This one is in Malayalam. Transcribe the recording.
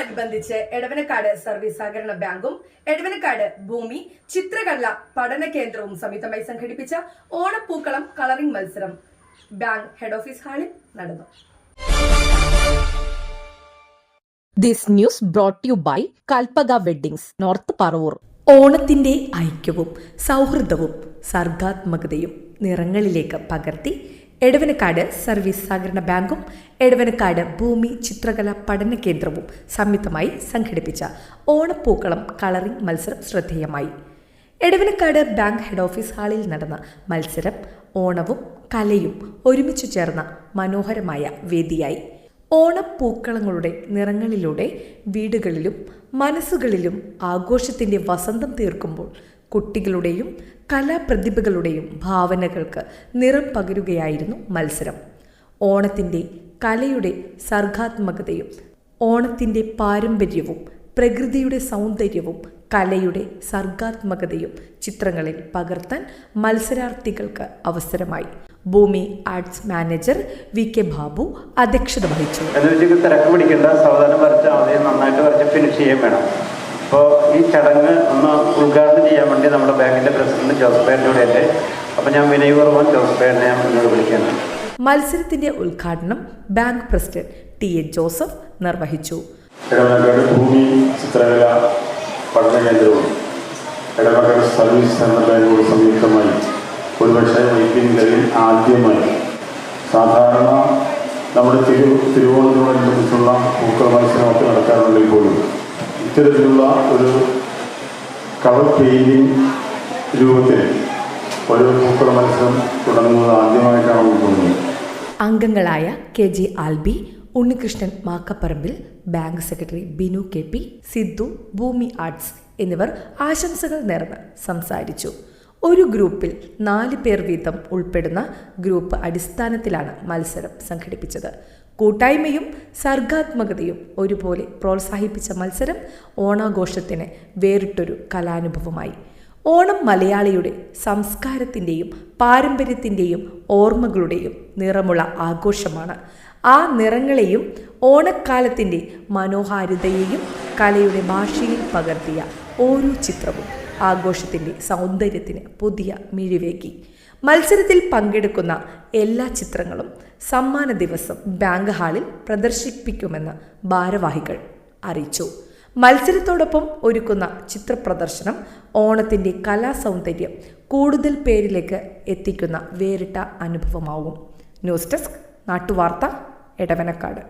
ഓണത്തോടനുബന്ധിച്ച് എടവനക്കാട് സർവീസ് സഹകരണ ബാങ്കും എടവനക്കാട് ഭൂമി ചിത്രകല പഠന കേന്ദ്രവും സംയുക്തമായി സംഘടിപ്പിച്ച ഓണപ്പൂക്കളം കളറിംഗ് മത്സരം ബാങ്ക് ഹെഡ് ഓഫീസ് ഹാളിൽ നടന്നു. This news brought to you by Kalpaga Weddings, North Paravoor. ഓണത്തിന്റെ ഐക്യവും സൗഹൃദവും സർഗാത്മകതയും നിറങ്ങളിലേക്ക് പകർത്തി എടവനക്കാട് സർവീസ് സഹകരണ ബാങ്കും എടവനക്കാട് ഭൂമി ചിത്രകല പഠന കേന്ദ്രവും സംയുക്തമായി സംഘടിപ്പിച്ച ഓണപ്പൂക്കളം കളറിംഗ് മത്സരം ശ്രദ്ധേയമായി. എടവനക്കാട് ബാങ്ക് ഹെഡ് ഓഫീസ് ഹാളിൽ നടന്ന മത്സരം ഓണവും കലയും ഒരുമിച്ചു ചേർന്ന മനോഹരമായ വേദിയായി. ഓണപ്പൂക്കളങ്ങളുടെ നിറങ്ങളിലൂടെ വീടുകളിലും മനസ്സുകളിലും ആഘോഷത്തിൻ്റെ വസന്തം തീർക്കുമ്പോൾ കുട്ടികളുടെയും കലാപ്രതിഭകളുടെയും ഭാവനകൾക്ക് നിറം പകരുകയായിരുന്നു മത്സരം. ഓണത്തിൻ്റെ കലയുടെ സർഗാത്മകതയും ഓണത്തിൻ്റെ പാരമ്പര്യവും പ്രകൃതിയുടെ സൗന്ദര്യവും കലയുടെ സർഗാത്മകതയും ചിത്രങ്ങളിൽ പകർത്താൻ മത്സരാർത്ഥികൾക്ക് അവസരമായി. ഭൂമി ആർട്സ് മാനേജർ VK ബാബു അധ്യക്ഷത വഹിച്ചു. തിരക്ക് പിടിക്കേണ്ട, സാവധാനം വരച്ചാൽ ആദ്യം നന്നായിട്ട് വരച്ച് ഫിനിഷ് ചെയ്യാൻ വേണം. അപ്പോൾ ഈ ചടങ്ങ് ഒന്ന് ഉദ്ഘാടനം ചെയ്യാൻ വേണ്ടി നമ്മുടെ ബാങ്കിൻ്റെ പ്രസിഡന്റ് ജോസഫേൻ്റെ ഉണ്ട്. അപ്പോൾ ഞാൻ വിനയപൂർവ്വം ജോസഫേനെ ഞാൻ മുന്നോട്ട് വിളിക്കുന്നു. മത്സരത്തിന്റെ ഉദ്ഘാടനം ബാങ്ക് പ്രസിഡന്റ് TA ജോസഫ് നിർവഹിച്ചു. എടവനക്കാട് ഭൂമി ചിത്രകല പഠന കേന്ദ്രവും എടവനക്കാട് സർവീസ് സഹകരണ ബാങ്കോട് സംയുക്തമായി ഒരുപക്ഷെ വൈപ്പിൻകരയിൽ ആദ്യമായി സാധാരണ നമ്മുടെ തിരുവോണത്തോടനുബന്ധിച്ചുള്ള പൂക്കള മത്സരമൊക്കെ നടക്കാറുണ്ടെങ്കിൽ പോലും ഇത്തരത്തിലുള്ള ഒരു കളർ പെയിൻറ്റിങ് രൂപത്തിൽ ഒരു പൂക്കള മത്സരം തുടങ്ങുന്നത് ആദ്യമായിട്ടാണ് തോന്നുന്നത്. അംഗങ്ങളായ KG Albi, Unnikrishnan Makkaparambil, bank secretary Binu KP, Sidhu, Bhoomi arts എന്നിവർ ആശംസകൾ നേർന്ന് സംസാരിച്ചു. ഒരു ഗ്രൂപ്പിൽ 4 പേർ വീതം ഉൾപ്പെടുന്ന ഗ്രൂപ്പ് അടിസ്ഥാനത്തിലാണ് മത്സരം സംഘടിപ്പിച്ചത്. കൂട്ടായ്മയും സർഗാത്മകതയും ഒരുപോലെ പ്രോത്സാഹിപ്പിച്ച മത്സരം ഓണാഘോഷത്തിന് വേറിട്ടൊരു കലാനുഭവമായി. ഓണം മലയാളിയുടെ സംസ്കാരത്തിൻ്റെയും പാരമ്പര്യത്തിൻ്റെയും ഓർമ്മകളുടെയും നിറമുള്ള ആഘോഷമാണ്. ആ നിറങ്ങളെയും ഓണക്കാലത്തിൻ്റെ മനോഹാരിതയെയും കലയുടെ ഭാഷയിൽ പകർത്തിയ ഓരോ ചിത്രവും ആഘോഷത്തിൻ്റെ സൗന്ദര്യത്തിന് പുതിയ മിഴിവേകി. മത്സരത്തിൽ പങ്കെടുക്കുന്ന എല്ലാ ചിത്രങ്ങളും സമ്മാന ദിവസം ബാങ്ക് ഹാളിൽ പ്രദർശിപ്പിക്കുമെന്ന് ഭാരവാഹികൾ അറിയിച്ചു. മത്സരത്തോടൊപ്പം ഒരുക്കുന്ന ചിത്രപ്രദർശനം ഓണത്തിൻ്റെ കലാസൗന്ദര്യം കൂടുതൽ പേരിലേക്ക് എത്തിക്കുന്ന വേറിട്ട അനുഭവമാവും. ന്യൂസ് ഡെസ്ക് നാട്ടുവാർത്ത, എടവനക്കാട്.